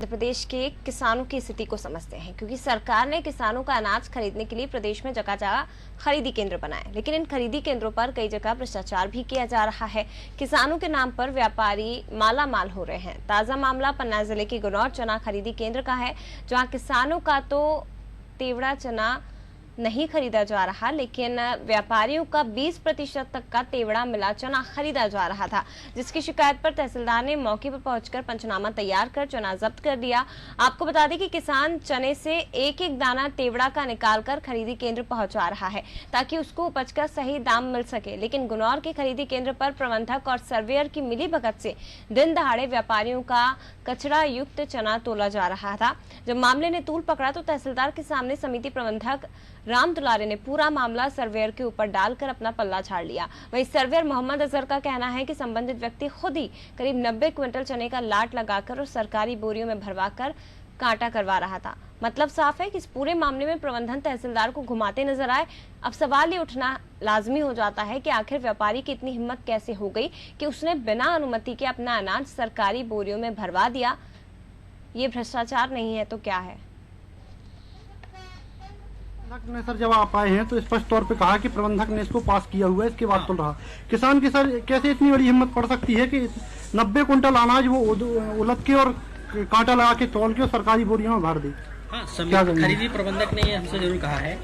मध्य प्रदेश के किसानों की स्थिति को समझते हैं, क्योंकि सरकार ने किसानों का अनाज खरीदने के लिए प्रदेश में जगह जगह खरीदी केंद्र बनाए, लेकिन इन खरीदी केंद्रों पर कई जगह भ्रष्टाचार भी किया जा रहा है। किसानों के नाम पर व्यापारी माला माल हो रहे हैं। ताजा मामला पन्ना जिले के गुनौर चना खरीदी केंद्र का है, जहाँ किसानों का तो तेवड़ा चना नहीं खरीदा जा रहा, लेकिन व्यापारियों का 20% तक का तेवड़ा मिला चना खरीदा जा रहा था, जिसकी शिकायत पर तहसीलदार ने मौके पर पहुंचकर पंचनामा तैयार कर चना जब्त कर दिया। आपको बता दें कि किसान चने से एक एक दाना तेवड़ा का निकालकर खरीदी केंद्र पहुंचा रहा है, ताकि उसको उपज का सही दाम मिल सके। लेकिन गुनौर के खरीदी केंद्र पर प्रबंधक और सर्वेयर की मिलीभगत से दिन दहाड़े व्यापारियों का कचरा युक्त चना तोला जा रहा था। जब मामले ने तूल पकड़ा तो तहसीलदार के सामने समिति प्रबंधक राम दुलारे ने पूरा मामला सर्वेयर के ऊपर डालकर अपना पल्ला झाड़ लिया। वहीं सर्वेयर मोहम्मद अजहर का कहना है कि संबंधित व्यक्ति खुद ही करीब 90 क्विंटल चने का लाट लगाकर और सरकारी बोरियों में भरवाकर कांटा करवा रहा था। मतलब साफ है कि इस पूरे मामले में प्रबंधन तहसीलदार को घुमाते नजर आए। अब सवाल ये उठना लाजमी हो जाता है कि आखिर व्यापारी की इतनी हिम्मत कैसे हो गई कि उसने बिना अनुमति के अपना अनाज सरकारी बोरियों में भरवा दिया। ये भ्रष्टाचार नहीं है तो क्या है? प्रबंधक ने सर जब आप आए हैं तो स्पष्ट तौर पे कहा कि प्रबंधक ने इसको पास किया हुआ है, इसके बाद तो रहा। किसान की सर कैसे इतनी बड़ी हिम्मत पड़ सकती है कि 90 कुंटल अनाज वो उलट के और कांटा लगा के तौल के और सरकारी बोरियों में भर दे? हाँ, खरीदी प्रबंधक ने हमसे जरूर कहा है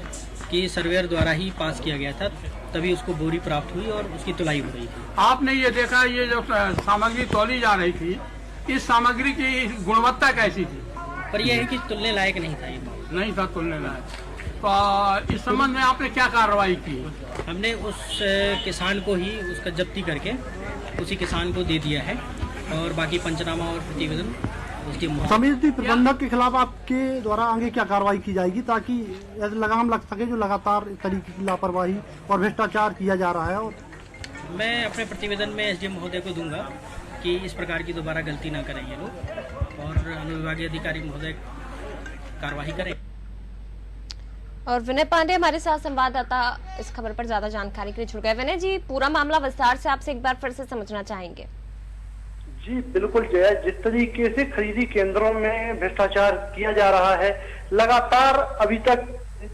कि सर्वेयर द्वारा ही पास किया गया था, तभी उसको बोरी प्राप्त हुई और उसकी तुलाई हो गई थी। आपने ये देखा, ये जो सामग्री तौली जा रही थी, इस सामग्री की गुणवत्ता कैसी थी? पर यह है कि तुलने लायक नहीं था, ये नहीं था तुलने लायक। तो इस संबंध में आपने क्या कार्रवाई की? हमने उस किसान को ही उसका जब्ती करके उसी किसान को दे दिया है और बाकी पंचनामा और प्रतिवेदन उसके समिति प्रबंधक के खिलाफ आपके द्वारा आगे क्या कार्रवाई की जाएगी, ताकि लगाम लग सके जो लगातार इस तरीके की लापरवाही और भ्रष्टाचार किया जा रहा है? और मैं अपने प्रतिवेदन में एसडीएम महोदय को दूंगा कि इस प्रकार की दोबारा गलती न करें ये लोग, और अनुविभागीय अधिकारी महोदय कार्रवाई करें। और विनय पांडे हमारे साथ संवाददाता इस खबर पर ज्यादा जानकारी के लिए जुड़ गए। विनय जी, पूरा मामला विस्तार से आपसे एक बार फिर से समझना चाहेंगे। जी बिल्कुल जया, जिस तरीके से खरीदी केंद्रों में भ्रष्टाचार किया जा रहा है, लगातार अभी तक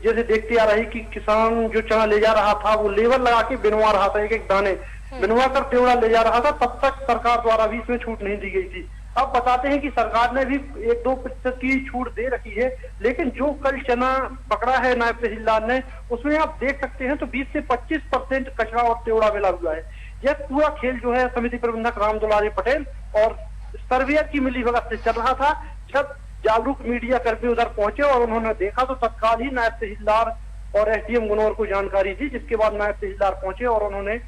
जैसे देखते आ रहे कि किसान जो चना ले जा रहा था वो लेबर लगा के बिनवा रहा था, एक एक दाने बिनवा कर तेवड़ा ले जा रहा था, तब तक सरकार द्वारा भी इसमें छूट नहीं दी गई थी। अब बताते हैं कि सरकार ने भी 1-2% की छूट दे रखी है, लेकिन जो कल चना पकड़ा है नायब तहसीलदार ने, उसमें आप देख सकते हैं तो 20 से 25% कचरा और तेवड़ा मिला हुआ है। यह पूरा खेल जो है समिति प्रबंधक राम दुलारे पटेल और सर्वेयर की मिलीभगत से चल रहा था। जब जागरूक मीडिया कर्मी उधर पहुंचे और उन्होंने देखा तो तत्काल ही नायब तहसीलदार और एसडीएम गुनौर को जानकारी दी, जिसके बाद नायब तहसीलदार पहुंचे और उन्होंने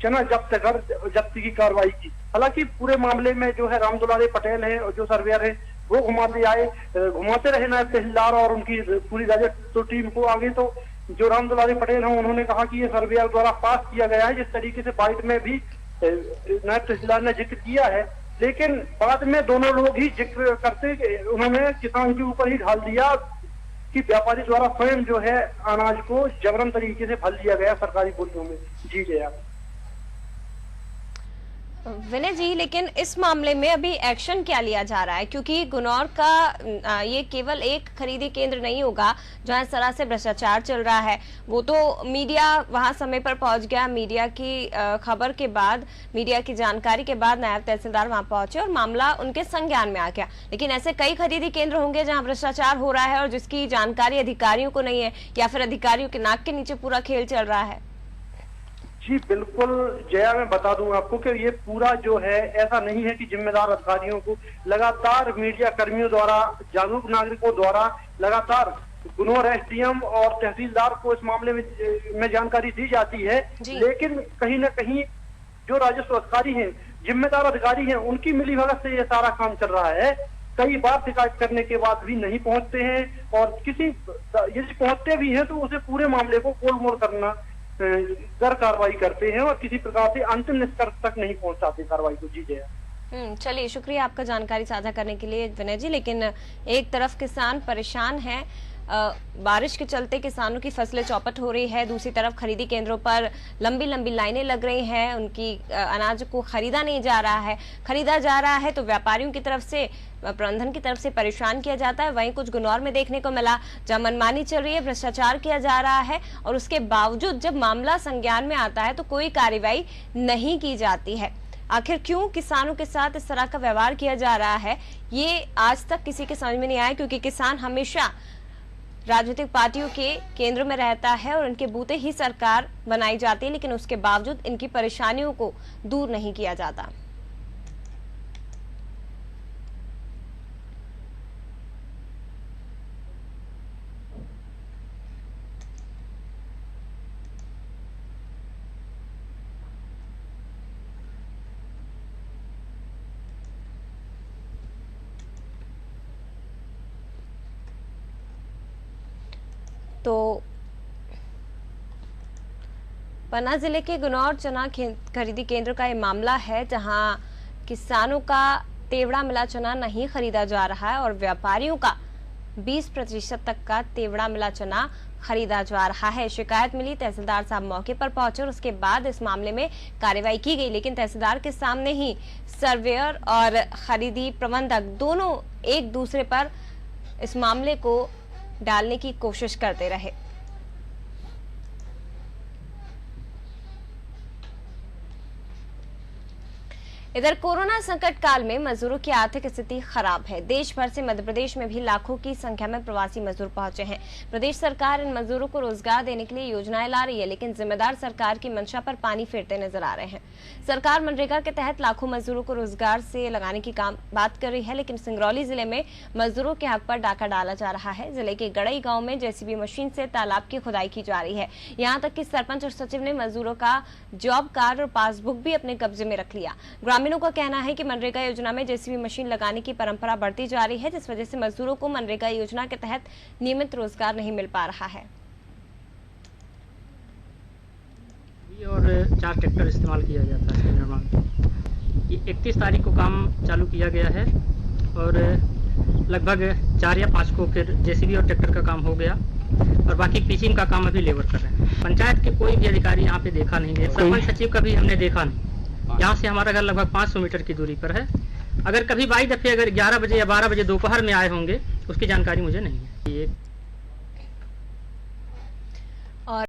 चना जब्त कर जब्ती की कार्रवाई की। हालांकि पूरे मामले में जो है राम दुलारे पटेल है और जो सर्वेयर है वो घुमाते रहे नायब तहसीलदार और उनकी पूरी राजस्व टीम को। आगे तो जो राम दुलारे पटेल हैं उन्होंने कहा कि ये सर्वेयर द्वारा पास किया गया है, जिस तरीके से बाइट में भी नायब तहसीलदार ने जिक्र किया है, लेकिन बाद में दोनों लोग ही जिक्र करते उन्होंने किसान के ऊपर ही ढाल दिया कि व्यापारी द्वारा स्वयं जो है अनाज को जबरन तरीके से भर लिया गया सरकारी बोरियों में। जी जया। विनय जी, लेकिन इस मामले में अभी एक्शन क्या लिया जा रहा है? क्योंकि गुनौर का ये केवल एक खरीदी केंद्र नहीं होगा जहां इस तरह से भ्रष्टाचार चल रहा है। वो तो मीडिया वहां समय पर पहुंच गया, मीडिया की खबर के बाद, मीडिया की जानकारी के बाद नायब तहसीलदार वहां पहुंचे और मामला उनके संज्ञान में आ गया। लेकिन ऐसे कई खरीदी केंद्र होंगे जहाँ भ्रष्टाचार हो रहा है और जिसकी जानकारी अधिकारियों को नहीं है, या फिर अधिकारियों के नाक के नीचे पूरा खेल चल रहा है। जी बिल्कुल जया, मैं बता दूं आपको कि ये पूरा जो है ऐसा नहीं है कि जिम्मेदार अधिकारियों को, लगातार मीडिया कर्मियों द्वारा, जागरूक नागरिकों द्वारा लगातार गुनौर एसडीएम और तहसीलदार को इस मामले में जानकारी दी जाती है, लेकिन कहीं ना कहीं जो राजस्व अधिकारी हैं, जिम्मेदार अधिकारी हैं, उनकी मिलीभगत से ये सारा काम चल रहा है। कई बार शिकायत करने के बाद भी नहीं पहुंचते हैं, और यदि पहुंचते भी हैं तो उसे पूरे मामले को गोलमोल करना कर कार्रवाई करते हैं और किसी प्रकार से अंतिम निष्कर्ष तक नहीं पहुंचाते कार्रवाई को। जी जया। चलिए, शुक्रिया आपका जानकारी साझा करने के लिए विनय जी। लेकिन एक तरफ किसान परेशान है बारिश के चलते किसानों की फसलें चौपट हो रही है, दूसरी तरफ खरीदी केंद्रों पर लंबी लंबी लाइनें लग रही हैं, उनकी अनाज को खरीदा नहीं जा रहा है, खरीदा जा रहा है तो व्यापारियों की तरफ से, प्रबंधन की तरफ से परेशान किया जाता है। वहीं कुछ गुनौर में देखने को मिला जहां मनमानी चल रही है, भ्रष्टाचार किया जा रहा है और उसके बावजूद जब मामला संज्ञान में आता है तो कोई कार्रवाई नहीं की जाती है। आखिर क्यों किसानों के साथ इस तरह का व्यवहार किया जा रहा है, ये आज तक किसी के समझ में नहीं आया, क्योंकि किसान हमेशा राजनीतिक पार्टियों के केंद्र में रहता है और इनके बूते ही सरकार बनाई जाती है, लेकिन उसके बावजूद इनकी परेशानियों को दूर नहीं किया जाता। तो पन्ना जिले के गुनौर चना खरीदी केंद्र का ये मामला है, जहां किसानों का तेवड़ा मिला चना नहीं खरीदा जा रहा है और व्यापारियों का 20% तक का तेवड़ा मिला चना खरीदा जा रहा है। शिकायत मिली, तहसीलदार साहब मौके पर पहुंचे और उसके बाद इस मामले में कार्रवाई की गई, लेकिन तहसीलदार के सामने ही सर्वेयर और खरीदी प्रबंधक दोनों एक दूसरे पर इस मामले को डालने की कोशिश करते रहे। इधर कोरोना संकट काल में मजदूरों की आर्थिक स्थिति खराब है। देश भर से मध्य प्रदेश में भी लाखों की संख्या में प्रवासी मजदूर पहुंचे हैं। प्रदेश सरकार इन मजदूरों को रोजगार देने के लिए योजनाएं ला रही है, लेकिन जिम्मेदार सरकार की मंशा पर पानी फेरते नजर आ रहे हैं। सरकार मनरेगा के तहत लाखों मजदूरों को रोजगार से लगाने की बात कर रही है, लेकिन सिंगरौली जिले में मजदूरों के हक पर डाका डाला जा रहा है। जिले के गड़ई गाँव में जेसीबी मशीन से तालाब की खुदाई की जा रही है। यहाँ तक कि सरपंच और सचिव ने मजदूरों का जॉब कार्ड और पासबुक भी अपने कब्जे में रख लिया। ग्रामीणों का कहना है कि मनरेगा योजना में जेसीबी मशीन लगाने की परंपरा बढ़ती जा रही है, जिस वजह से मजदूरों को मनरेगा योजना के तहत नियमित रोजगार नहीं मिल पा रहा है। और 4 ट्रैक्टर इस्तेमाल किया जाता है निर्माण। 31 तारीख को काम चालू किया गया है और लगभग 4 या 5 को फिर जेसीबी और ट्रैक्टर का काम हो गया और बाकी पिचिंग का काम अभी लेबर कर रहे हैं। पंचायत के कोई भी अधिकारी यहाँ पे देखा नहीं है, सरपंच सचिव का भी हमने देखा नहीं। यहाँ से हमारा घर लगभग 500 मीटर की दूरी पर है। अगर कभी बाई दफे अगर 11 बजे या 12 बजे दोपहर में आए होंगे, उसकी जानकारी मुझे नहीं है। ये